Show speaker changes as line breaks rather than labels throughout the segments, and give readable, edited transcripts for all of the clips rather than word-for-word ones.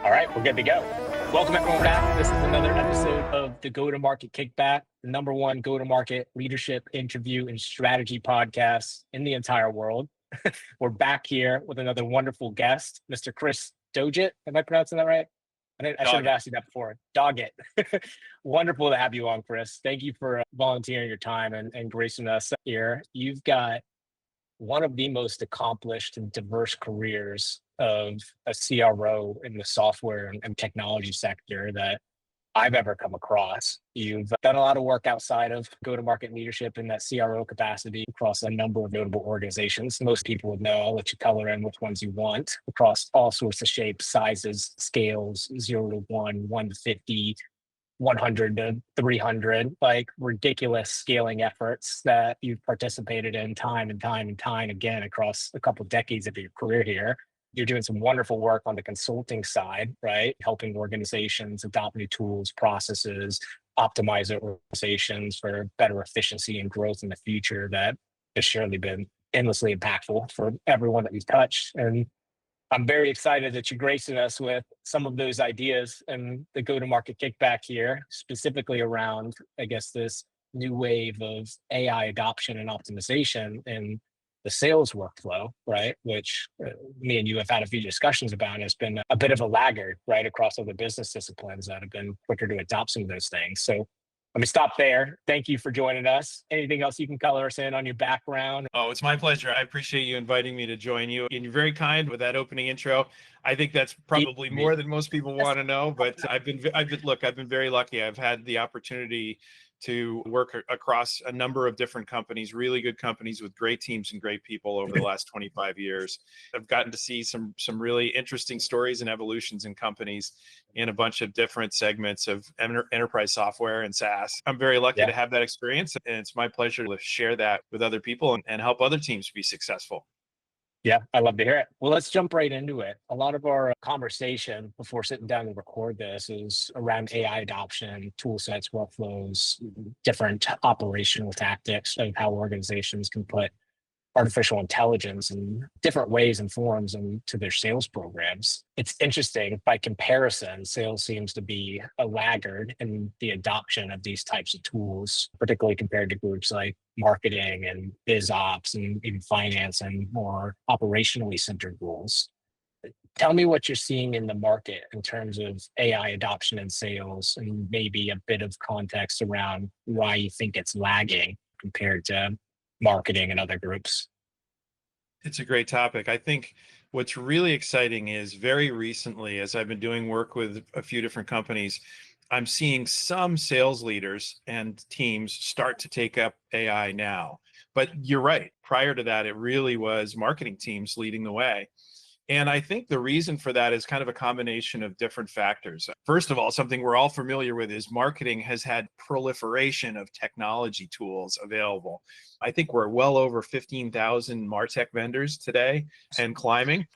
All right, we're good to go. Welcome everyone back. This is another episode of the Go-to-Market Kickback, the number one go-to-market leadership interview and strategy podcast in the entire world. We're back here with another wonderful guest, Mr. Chris Doggett. Am I pronouncing that right? I should have asked you that before. Doggett. Wonderful to have you on, Chris. Thank you for volunteering your time and gracing us here. You've got one of the most accomplished and diverse careers of a CRO in the software and technology sector that I've ever come across. You've done a lot of work outside of go-to-market leadership in that CRO capacity across a number of notable organizations. Most people would know. I'll let you color in which ones you want across all sorts of shapes, sizes, scales, 0 to 1, 1 to 50, 100 to 300, like ridiculous scaling efforts that you've participated in time and time again across a couple of decades of your career here. You're doing some wonderful work on the consulting side, right? Helping organizations adopt new tools, processes, optimize their organizations for better efficiency and growth in the future that has surely been endlessly impactful for everyone that you've touched. And I'm very excited that you're gracing us with some of those ideas and the go-to-market kickback here, specifically around, I guess, this new wave of AI adoption and optimization in the sales workflow, right? Which me and you have had a few discussions about. Has been a bit of a laggard, right, across other business disciplines that have been quicker to adopt some of those things. So let me stop there. Thank you for joining us. Anything else you can color us in on your background?
Oh, it's my pleasure. I appreciate you inviting me to join you. And you're very kind with that opening intro. I think that's probably more than most people want to know, but I've been very lucky. I've had the opportunity to work across a number of different companies, really good companies with great teams and great people over the last 25 years. I've gotten to see some really interesting stories and evolutions in companies in a bunch of different segments of enterprise software and SaaS. I'm very lucky to have that experience, and it's my pleasure to share that with other people and help other teams be successful.
Yeah, I love to hear it. Well, let's jump right into it. A lot of our conversation before sitting down to record this is around AI adoption, tool sets, workflows, different operational tactics of how organizations can put artificial intelligence in different ways and forms into their sales programs. It's interesting, by comparison, sales seems to be a laggard in the adoption of these types of tools, particularly compared to groups like marketing and biz ops and even finance and more operationally centered roles. Tell me what you're seeing in the market in terms of AI adoption in sales, and maybe a bit of context around why you think it's lagging compared to marketing and other groups.
It's a great topic. I think what's really exciting is very recently, as I've been doing work with a few different companies, I'm seeing some sales leaders and teams start to take up AI now. But you're right. Prior to that, it really was marketing teams leading the way. And I think the reason for that is kind of a combination of different factors. First of all, something we're all familiar with is marketing has had proliferation of technology tools available. I think we're well over 15,000 MarTech vendors today and climbing.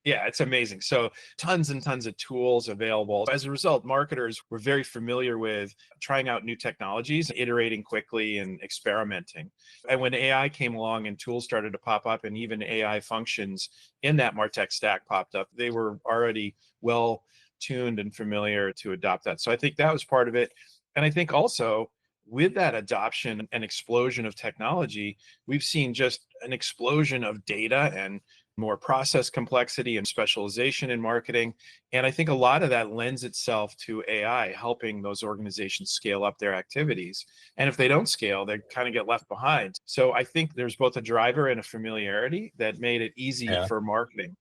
Yeah, it's amazing. So tons and tons of tools available. As a result, marketers were very familiar with trying out new technologies, iterating quickly and experimenting. And when AI came along and tools started to pop up, and even AI functions in that MarTech stack popped up, they were already well tuned and familiar to adopt that. So I think that was part of it. And I think also with that adoption and explosion of technology, we've seen just an explosion of data and more process complexity and specialization in marketing. And I think a lot of that lends itself to AI helping those organizations scale up their activities. And if they don't scale, they kind of get left behind. So I think there's both a driver and a familiarity that made it easy for marketing.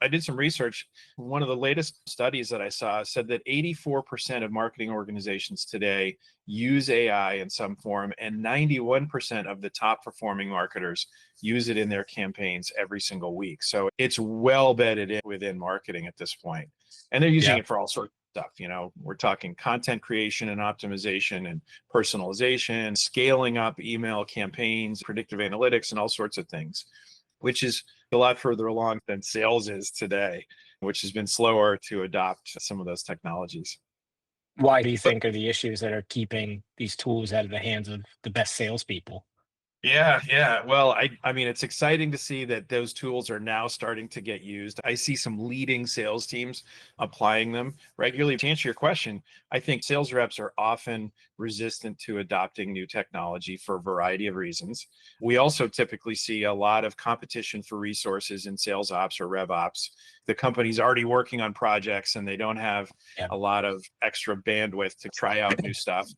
I did some research. One of the latest studies that I saw said that 84% of marketing organizations today use AI in some form, and 91% of the top performing marketers use it in their campaigns every single week. So it's well bedded in within marketing at this point. And they're using it for all sorts of stuff. You know, we're talking content creation and optimization and personalization, scaling up email campaigns, predictive analytics, and all sorts of things, which is a lot further along than sales is today, which has been slower to adopt some of those technologies.
Why do you think are the issues that are keeping these tools out of the hands of the best salespeople?
Yeah. Well, I mean, it's exciting to see that those tools are now starting to get used. I see some leading sales teams applying them regularly. To answer your question, I think sales reps are often resistant to adopting new technology for a variety of reasons. We also typically see a lot of competition for resources in sales ops or rev ops. The company's already working on projects and they don't have
Yeah.
a lot of extra bandwidth to try out new stuff.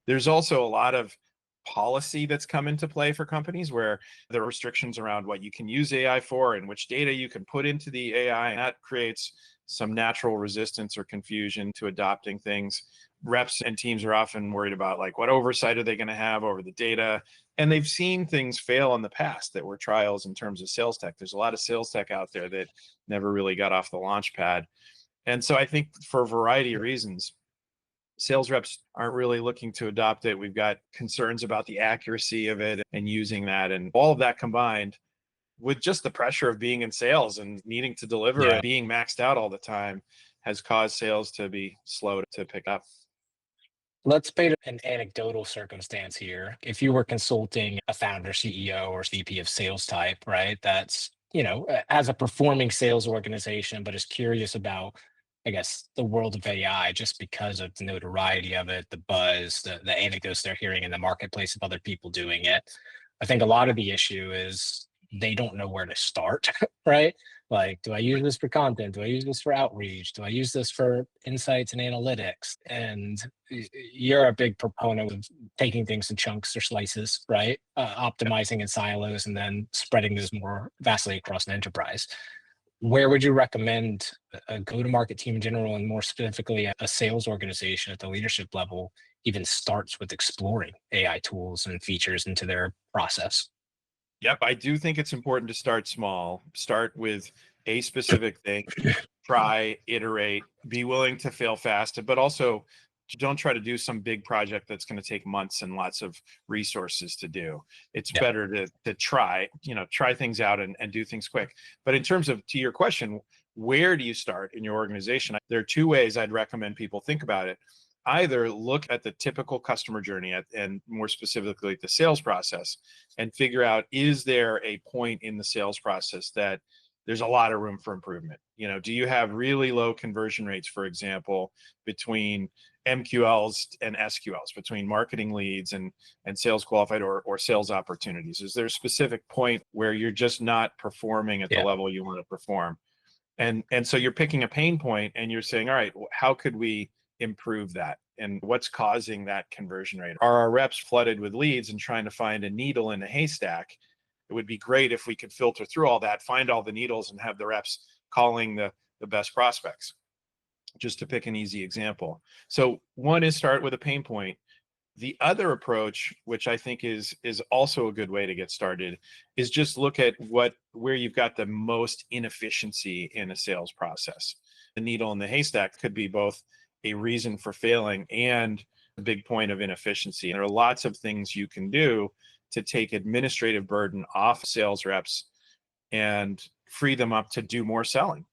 There's also a lot of policy that's come into play for companies where there are restrictions around what you can use AI for and which data you can put into the AI. And that creates some natural resistance or confusion to adopting things. Reps and teams are often worried about like what oversight are they going to have over the data. And they've seen things fail in the past that were trials in terms of sales tech. There's a lot of sales tech out there that never really got off the launch pad. And so I think for a variety of reasons, sales reps aren't really looking to adopt it. We've got concerns about the accuracy of it and using that. And all of that combined with just the pressure of being in sales and needing to deliver
Yeah.
and being maxed out all the time has caused sales to be slow to pick up.
Let's paint an anecdotal circumstance here. If you were consulting a founder, CEO, or VP of sales type, right? That's, as a performing sales organization, but is curious about, I guess, the world of AI just because of the notoriety of it, the buzz, the anecdotes they're hearing in the marketplace of other people doing it. I think a lot of the issue is they don't know where to start, right? Like, do I use this for content? Do I use this for outreach? Do I use this for insights and analytics? And you're a big proponent of taking things in chunks or slices, right? Optimizing in silos and then spreading this more vastly across an enterprise. Where would you recommend a go-to-market team in general, and more specifically a sales organization at the leadership level, even starts with exploring AI tools and features into their process?
Yep, I do think it's important to start small, start with a specific thing, try, iterate, be willing to fail fast, but also don't try to do some big project that's going to take months and lots of resources to do. It's
Yeah.
better to try, try things out and do things quick. But in terms of to your question, where do you start in your organization? There are two ways I'd recommend people think about it. Either look at the typical customer journey and more specifically the sales process and figure out, is there a point in the sales process that there's a lot of room for improvement? Do you have really low conversion rates, for example, between MQLs and SQLs, between marketing leads and sales qualified or sales opportunities? Is there a specific point where you're just not performing at the
Yeah.
level you want to perform? And so you're picking a pain point and you're saying, all right, how could we improve that? And what's causing that conversion rate? Are our reps flooded with leads and trying to find a needle in a haystack? It would be great if we could filter through all that, find all the needles, and have the reps calling the best prospects, just to pick an easy example. So one is start with a pain point. The other approach, which I think is also a good way to get started, is just look at where you've got the most inefficiency in a sales process. The needle in the haystack could be both a reason for failing and a big point of inefficiency. And there are lots of things you can do to take administrative burden off sales reps and free them up to do more selling.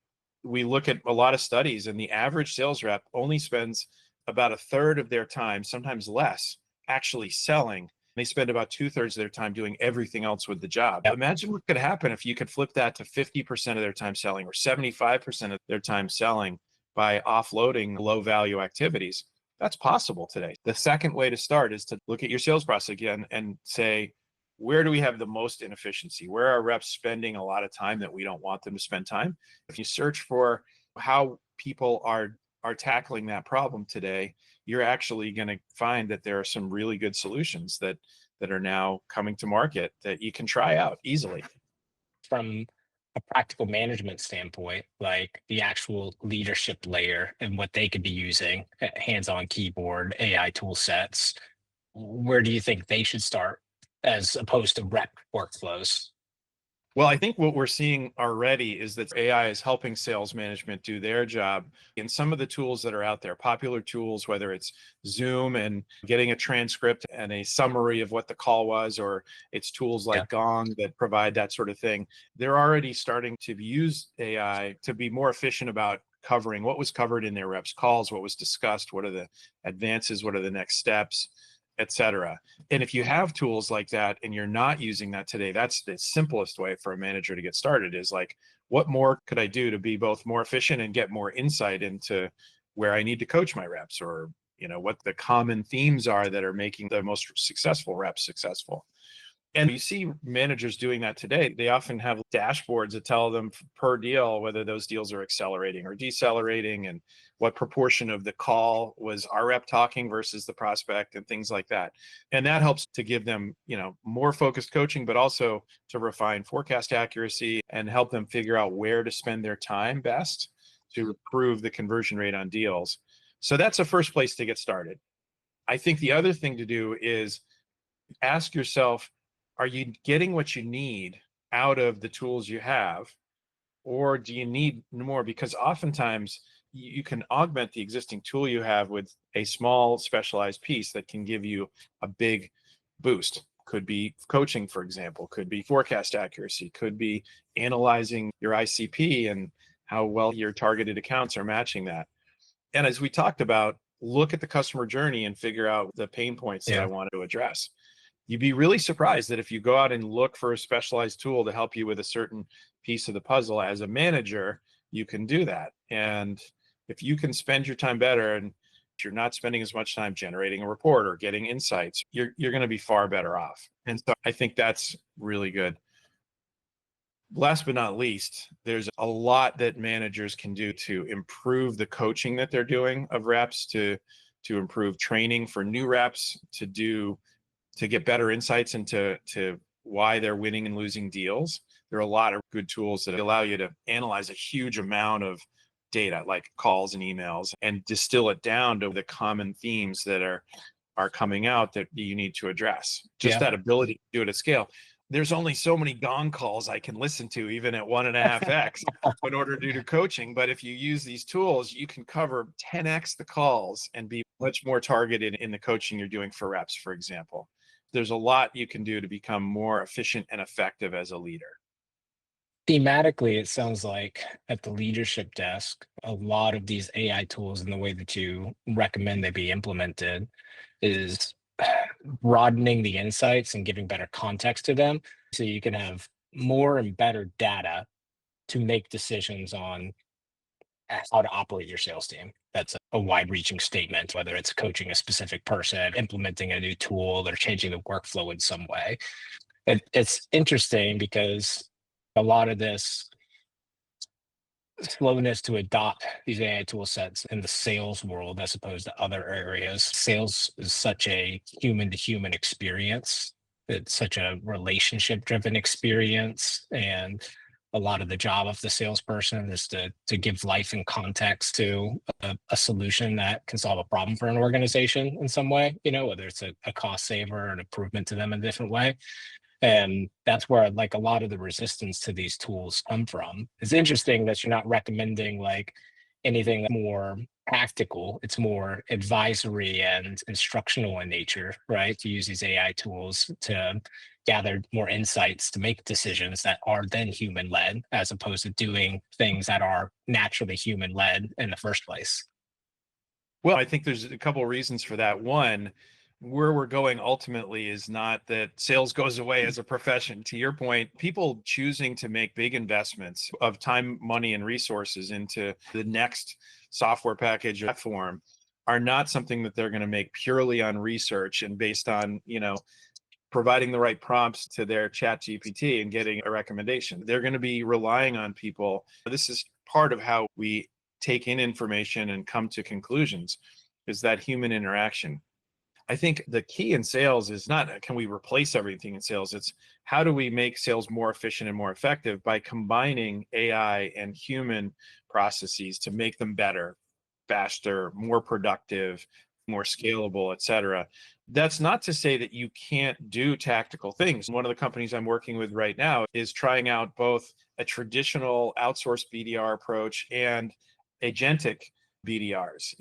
We look at a lot of studies, and the average sales rep only spends about a third of their time, sometimes less, actually selling. They spend about 2/3 of their time doing everything else with the job.
Yep.
Imagine what could happen if you could flip that to 50% of their time selling or 75% of their time selling by offloading low value activities. That's possible today. The second way to start is to look at your sales process again and say, where do we have the most inefficiency? Where are reps spending a lot of time that we don't want them to spend time? If you search for how people are tackling that problem today, you're actually going to find that there are some really good solutions that are now coming to market that you can try out easily.
From a practical management standpoint, like the actual leadership layer and what they could be using, hands-on keyboard, AI tool sets, where do you think they should start as opposed to rep workflows?
Well, I think what we're seeing already is that AI is helping sales management do their job in some of the tools that are out there, popular tools, whether it's Zoom and getting a transcript and a summary of what the call was, or it's tools
Yeah.
like Gong that provide that sort of thing. They're already starting to use AI to be more efficient about covering what was covered in their reps calls, what was discussed, what are the advances, what are the next steps. etc. And if you have tools like that and you're not using that today, that's the simplest way for a manager to get started is like, what more could I do to be both more efficient and get more insight into where I need to coach my reps, or what the common themes are that are making the most successful reps successful. And you see managers doing that today. They often have dashboards that tell them per deal whether those deals are accelerating or decelerating, and what proportion of the call was our rep talking versus the prospect, and things like that. And that helps to give them, more focused coaching, but also to refine forecast accuracy and help them figure out where to spend their time best to improve the conversion rate on deals. So that's the first place to get started. I think the other thing to do is ask yourself, are you getting what you need out of the tools you have, or do you need more? Because oftentimes you can augment the existing tool you have with a small specialized piece that can give you a big boost. Could be coaching, for example, could be forecast accuracy, could be analyzing your ICP and how well your targeted accounts are matching that. And as we talked about, look at the customer journey and figure out the pain points that I want to address. You'd be really surprised that if you go out and look for a specialized tool to help you with a certain piece of the puzzle as a manager, you can do that. And if you can spend your time better, and you're not spending as much time generating a report or getting insights, you're going to be far better off. And so I think that's really good. Last but not least, there's a lot that managers can do to improve the coaching that they're doing of reps, to improve training for new reps, to get better insights into why they're winning and losing deals. There are a lot of good tools that allow you to analyze a huge amount of data, like calls and emails, and distill it down to the common themes that are coming out that you need to address. Just that ability to do it at scale. There's only so many gong calls I can listen to, even at 1.5x, in order to do coaching. But if you use these tools, you can cover 10x the calls and be much more targeted in the coaching you're doing for reps, for example. There's a lot you can do to become more efficient and effective as a leader.
Thematically, it sounds like at the leadership desk, a lot of these AI tools and the way that you recommend they be implemented is broadening the insights and giving better context to them, so you can have more and better data to make decisions on how to operate your sales team. That's a wide-reaching statement, whether it's coaching a specific person, implementing a new tool, or changing the workflow in some way. It's interesting because a lot of this slowness to adopt these AI tool sets in the sales world as opposed to other areas. Sales is such a human to human experience. It's such a relationship driven experience. And a lot of the job of the salesperson is to give life and context to a solution that can solve a problem for an organization in some way, whether it's a cost saver or an improvement to them in a different way. And that's where like a lot of the resistance to these tools come from. It's interesting that you're not recommending like anything more tactical. It's more advisory and instructional in nature, right? To use these AI tools to gather more insights to make decisions that are then human led, as opposed to doing things that are naturally human led in the first place.
Well, I think there's a couple of reasons for that. One, where we're going ultimately is not that sales goes away as a profession. To your point, people choosing to make big investments of time, money, and resources into the next software package or platform are not something that they're going to make purely on research and based on, providing the right prompts to their chat GPT and getting a recommendation. They're going to be relying on people. This is part of how we take in information and come to conclusions, is that human interaction. I think the key in sales is not, can we replace everything in sales? It's how do we make sales more efficient and more effective by combining AI and human processes to make them better, faster, more productive, more scalable, et cetera. That's not to say that you can't do tactical things. One of the companies I'm working with right now is trying out both a traditional outsourced BDR approach and agentic BDRs,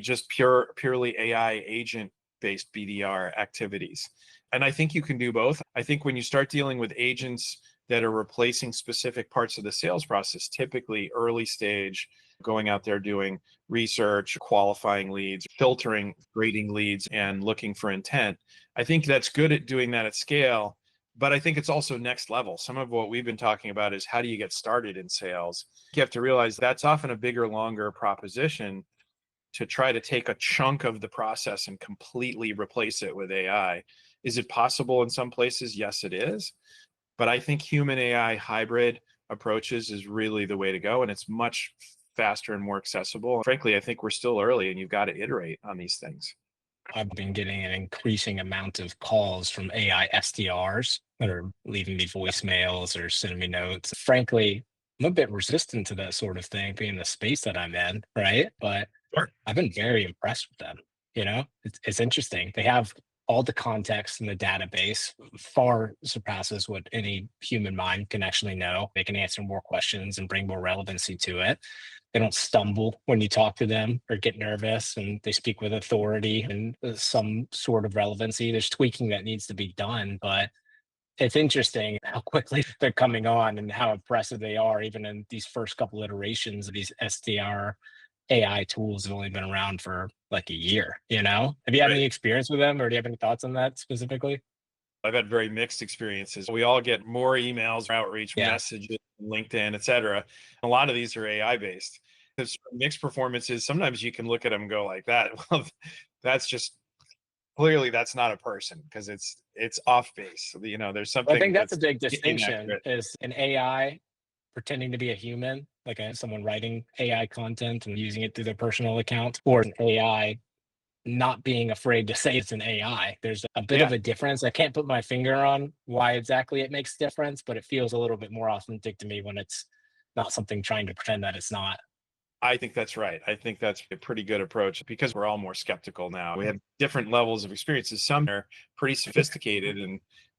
just purely AI agent based BDR activities. And I think you can do both. I think when you start dealing with agents that are replacing specific parts of the sales process, typically early stage, going out there doing research, qualifying leads, filtering, grading leads, and looking for intent. I think that's good at doing that at scale, but I think it's also next level. Some of what we've been talking about is how do you get started in sales? You have to realize that's often a bigger, longer proposition to try to take a chunk of the process and completely replace it with AI. Is it possible in some places? Yes, it is. But I think human AI hybrid approaches is really the way to go. And it's much faster and more accessible. Frankly, I think we're still early and you've got to iterate on these things.
I've been getting an increasing amount of calls from AI SDRs that are leaving me voicemails or sending me notes. Frankly, I'm a bit resistant to that sort of thing, being the space that I'm in, right? But
Sure.
I've been very impressed with them. It's interesting. They have all the context in the database, far surpasses what any human mind can actually know. They can answer more questions and bring more relevancy to it. They don't stumble when you talk to them or get nervous, and they speak with authority and some sort of relevancy. There's tweaking that needs to be done, but it's interesting how quickly they're coming on and how impressive they are, even in these first couple iterations of these SDR AI tools have only been around for like a year. Have you had
Right.
any experience with them, or do you have any thoughts on that specifically?
I've had very mixed experiences. We all get more emails, outreach,
Yeah.
messages, LinkedIn, et cetera. A lot of these are AI based. There's mixed performances. Sometimes you can look at them and go like that. Well, that's just clearly that's not a person because it's off base. There's
Well, I
something
think that's a
that's
big distinction,
inaccurate.
is an AI pretending to be a human, like someone writing AI content and using it through their personal account, or an AI not being afraid to say it's an AI. There's a bit
Yeah,
of a difference. I can't put my finger on why exactly it makes a difference, but it feels a little bit more authentic to me when it's not something trying to pretend that it's not.
I think that's right. I think that's a pretty good approach because we're all more skeptical now. We have different levels of experiences. Some are pretty sophisticated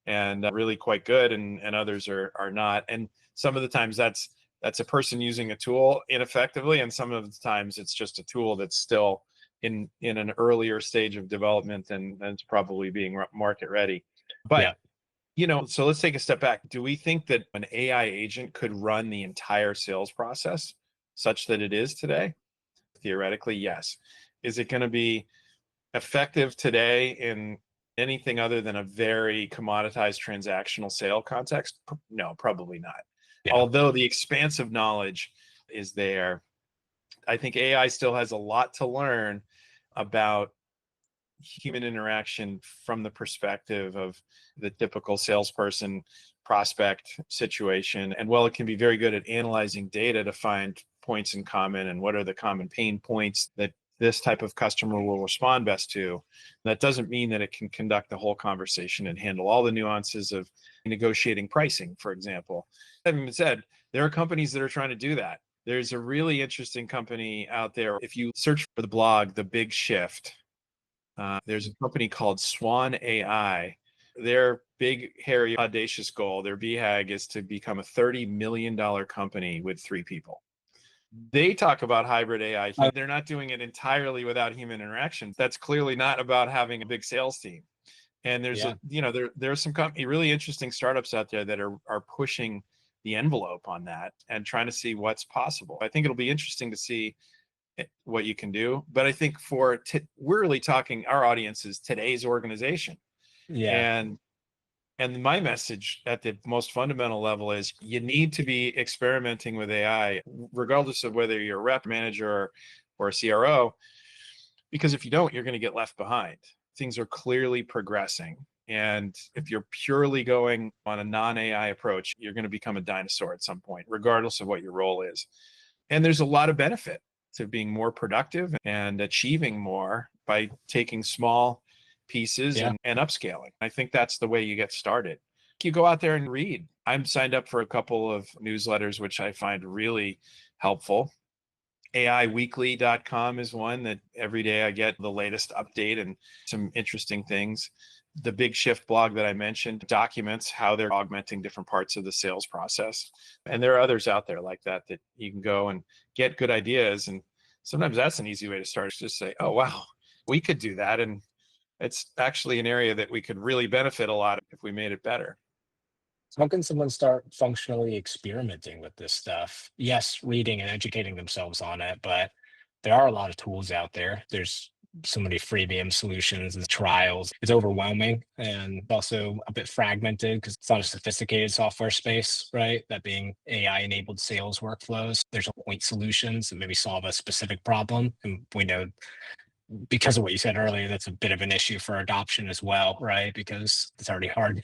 and really quite good, and others are not. And some of the times that's a person using a tool ineffectively, and some of the times it's just a tool that's still in an earlier stage of development and it's probably being market ready. But
Yeah.
so let's take a step back. Do we think that an AI agent could run the entire sales process such that it is today? Theoretically, yes. Is it going to be effective today in anything other than a very commoditized transactional sale context? No, probably not.
Yeah.
Although the expansive knowledge is there, I think AI still has a lot to learn about human interaction from the perspective of the typical salesperson prospect situation. And while it can be very good at analyzing data to find points in common and what are the common pain points that this type of customer will respond best to, that doesn't mean that it can conduct the whole conversation and handle all the nuances of negotiating pricing, for example. That being said, there are companies that are trying to do that. There's a really interesting company out there. If you search for the blog, The Big Shift, there's a company called Swan AI. Their big, hairy, audacious goal, their BHAG, is to become a $30 million company with 3 people. They talk about hybrid AI. They're not doing it entirely without human interaction. That's clearly not about having a big sales team. And there's
Yeah.
there's some really interesting startups out there that are pushing the envelope on that and trying to see what's possible. I think it'll be interesting to see what you can do. But I think we're really talking, our audience is today's organization.
Yeah.
And my message at the most fundamental level is you need to be experimenting with AI, regardless of whether you're a rep, manager, or a CRO, because if you don't, you're going to get left behind. Things are clearly progressing. And if you're purely going on a non-AI approach, you're going to become a dinosaur at some point, regardless of what your role is. And there's a lot of benefit to being more productive and achieving more by taking small pieces
Yeah.
and upscaling. I think that's the way you get started. You go out there and read. I'm signed up for a couple of newsletters, which I find really helpful. AIweekly.com is one that every day I get the latest update and some interesting things. The Big Shift blog that I mentioned documents how they're augmenting different parts of the sales process. And there are others out there like that you can go and get good ideas. And sometimes that's an easy way to start, is just say, oh, wow, we could do that. And it's actually an area that we could really benefit a lot if we made it better.
How can someone start functionally experimenting with this stuff? Yes, reading and educating themselves on it, but there are a lot of tools out there. There's so many freemium solutions and trials. It's overwhelming and also a bit fragmented because it's not a sophisticated software space, right? That being AI enabled sales workflows. There's point solutions that maybe solve a specific problem. And we know because of what you said earlier, that's a bit of an issue for adoption as well, right? Because it's already hard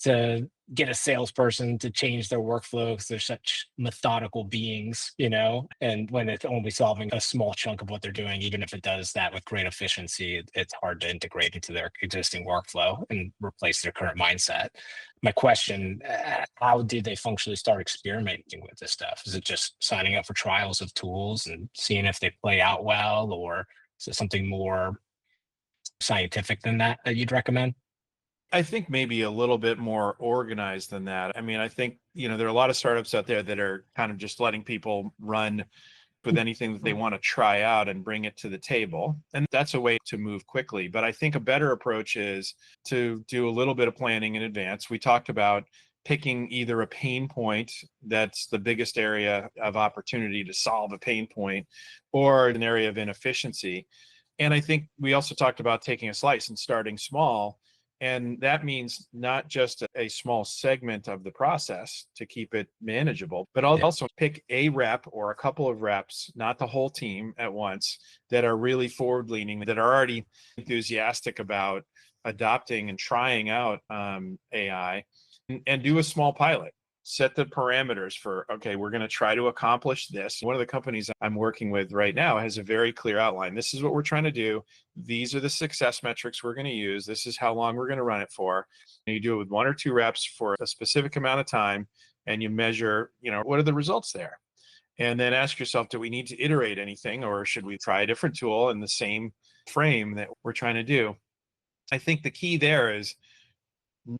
to get a salesperson to change their workflow because they're such methodical beings, and when it's only solving a small chunk of what they're doing, even if it does that with great efficiency, it's hard to integrate into their existing workflow and replace their current mindset. My question, how did they functionally start experimenting with this stuff? Is it just signing up for trials of tools and seeing if they play out well, or is it something more scientific than that you'd recommend?
I think maybe a little bit more organized than that. I mean, I think, there are a lot of startups out there that are kind of just letting people run with anything that they want to try out and bring it to the table. And that's a way to move quickly. But I think a better approach is to do a little bit of planning in advance. We talked about picking either a pain point that's the biggest area of opportunity to solve a pain point, or an area of inefficiency. And I think we also talked about taking a slice and starting small. And that means not just a small segment of the process to keep it manageable, but also pick a rep or a couple of reps, not the whole team at once, that are really forward leaning, that are already enthusiastic about adopting and trying out AI, and do a small pilot. Set the parameters for, okay, we're going to try to accomplish this. One of the companies I'm working with right now has a very clear outline. This is what we're trying to do. These are the success metrics we're going to use. This is how long we're going to run it for. And you do it with 1 or 2 reps for a specific amount of time, and you measure, what are the results there? And then ask yourself, do we need to iterate anything, or should we try a different tool in the same frame that we're trying to do? I think the key there is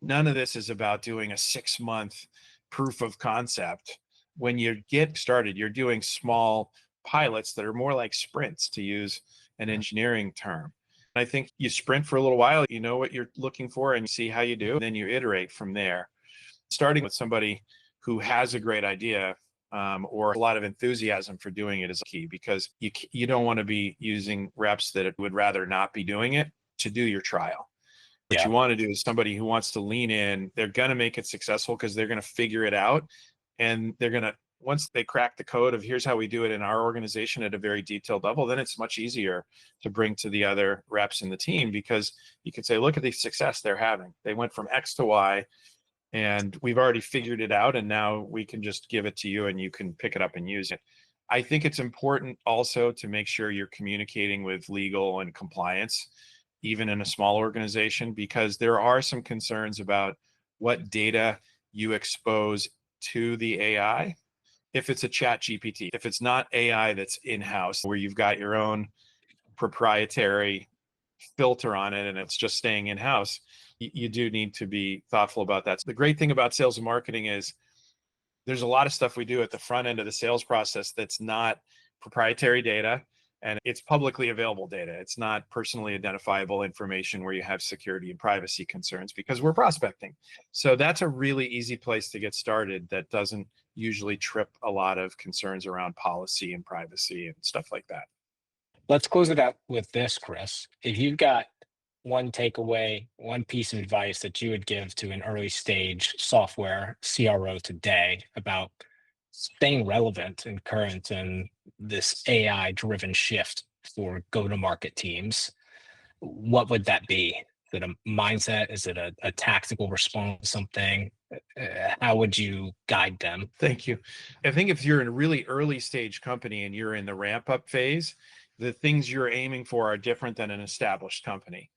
none of this is about doing a 6-month proof of concept. When you get started, you're doing small pilots that are more like sprints, to use an engineering term. I think you sprint for a little while, you know what you're looking for, and you see how you do, and then you iterate from there. Starting with somebody who has a great idea, or a lot of enthusiasm for doing it, is key, because you don't want to be using reps that would rather not be doing it to do your trial. What you want to do is somebody who wants to lean in. They're going to make it successful because they're going to figure it out. And they're going to, once they crack the code of here's how we do it in our organization at a very detailed level, then it's much easier to bring to the other reps in the team, because you could say, look at the success they're having. They went from X to Y, and we've already figured it out. And now we can just give it to you and you can pick it up and use it. I think it's important also to make sure you're communicating with legal and compliance, even in a small organization, because there are some concerns about what data you expose to the AI. If it's a chat GPT, if it's not AI that's in-house, where you've got your own proprietary filter on it and it's just staying in-house, you do need to be thoughtful about that. So the great thing about sales and marketing is there's a lot of stuff we do at the front end of the sales process that's not proprietary data, and it's publicly available data. It's not personally identifiable information where you have security and privacy concerns, because we're prospecting. So that's a really easy place to get started that doesn't usually trip a lot of concerns around policy and privacy and stuff like that.
Let's close it out with this, Chris. If you've got one takeaway, one piece of advice that you would give to an early stage software CRO today about staying relevant and current in this AI driven shift for go to market teams, what would that be? Is it a mindset? Is it a tactical response to something? How would you guide them?
Thank you. I think if you're in a really early stage company and you're in the ramp up phase, the things you're aiming for are different than an established company.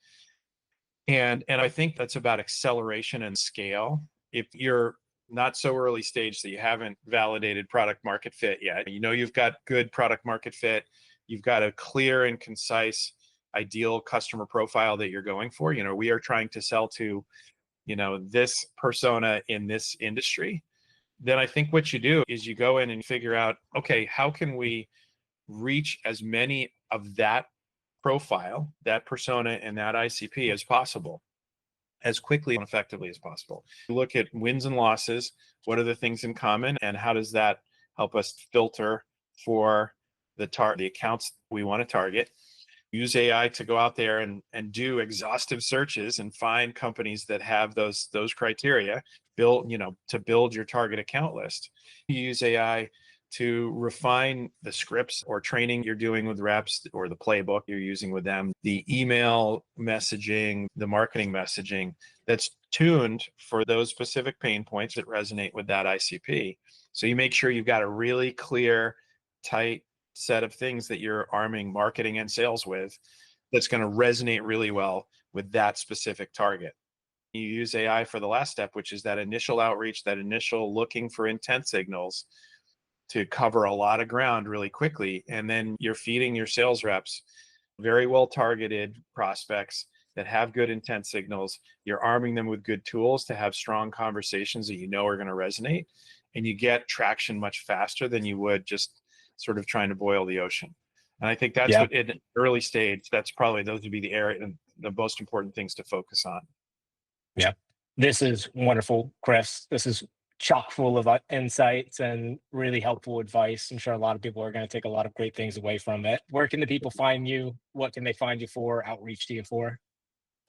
And I think that's about acceleration and scale. If you're not so early stage that you haven't validated product market fit yet, you've got good product market fit, you've got a clear and concise ideal customer profile that you're going for. We are trying to sell to, this persona in this industry. Then I think what you do is you go in and figure out, okay, how can we reach as many of that profile, that persona, and that ICP as possible? as quickly and effectively as possible. Look at wins and losses. What are the things in common, and how does that help us filter for the accounts we want to target? Use AI to go out there and do exhaustive searches and find companies that have those criteria, to build your target account list. You use AI to refine the scripts or training you're doing with reps, or the playbook you're using with them, the email messaging, the marketing messaging that's tuned for those specific pain points that resonate with that ICP. So you make sure you've got a really clear, tight set of things that you're arming marketing and sales with that's going to resonate really well with that specific target. You use AI for the last step, which is that initial outreach, that initial looking for intent signals, to cover a lot of ground really quickly. And then you're feeding your sales reps very well targeted prospects that have good intent signals. You're arming them with good tools to have strong conversations that are going to resonate. And you get traction much faster than you would just sort of trying to boil the ocean. And I think that's what, in early stage, those would be the area and the most important things to focus on.
Yeah. This is wonderful, Chris. This is chock full of insights and really helpful advice. I'm sure a lot of people are going to take a lot of great things away from it. Where can the people find you? What can they find you for? Outreach to you for?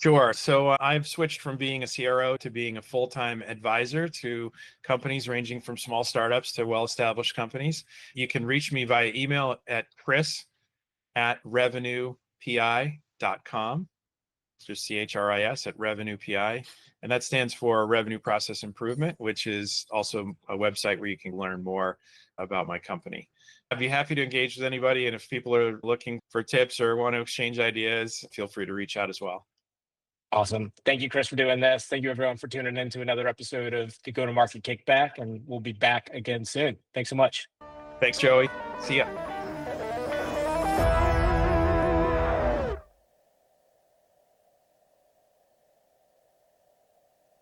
Sure. So I've switched from being a CRO to being a full-time advisor to companies ranging from small startups to well-established companies. You can reach me via email at chris@revenuepi.com. It's just CHRIS at revenuepi. And that stands for Revenue Process Improvement, which is also a website where you can learn more about my company. I'd be happy to engage with anybody. And if people are looking for tips or want to exchange ideas, feel free to reach out as well.
Awesome. Thank you, Chris, for doing this. Thank you, everyone, for tuning in to another episode of the Go to Market Kickback. And we'll be back again soon. Thanks so much.
Thanks, Joey. See ya.